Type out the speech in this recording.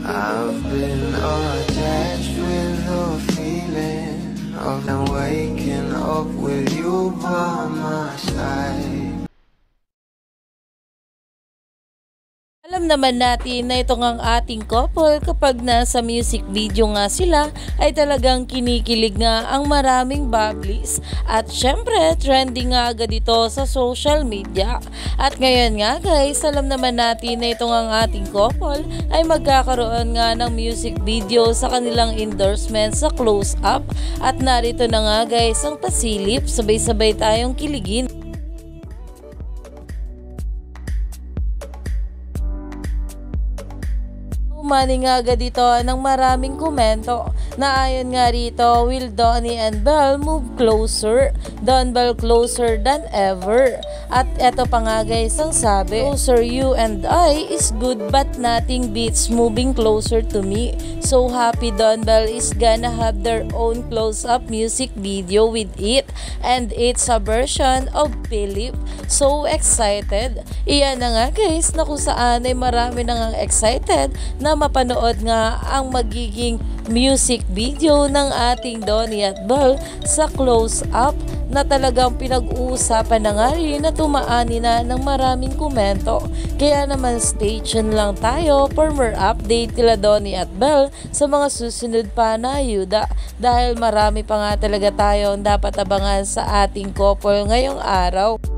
I've been attached with the feeling of waking up with you by my side. Alam naman natin na ito ngang ating couple kapag nasa music video nga sila ay talagang kinikilig nga ang maraming bubblies at syempre trending nga agad ito sa social media. At ngayon nga guys, alam naman natin na ito ngang ating couple ay magkakaroon nga ng music video sa kanilang endorsement sa Close Up at narito na nga guys ang pasilip, sabay-sabay tayong kiligin. Umani nga agad dito ng maraming komento na ayon nga rito, will Donnie and Belle move closer? Don Belle closer than ever. At eto pa nga guys ang sabi, closer you and I is good but nothing beats moving closer to me. So happy Don Belle is gonna have their own close-up music video with it and it's a version of Philip. So excited. Iyan na nga guys na kung saan ay marami na nga excited na mapanood nga ang magiging music video ng ating Donnie at Belle sa Close Up na talagang pinag-uusapan na nga rin na tumaani na ng maraming komento. Kaya naman stay tuned lang tayo for more update kila Donnie at Belle sa mga susunod pa na ayuda dahil marami pa nga talaga tayong dapat abangan sa ating couple ngayong araw.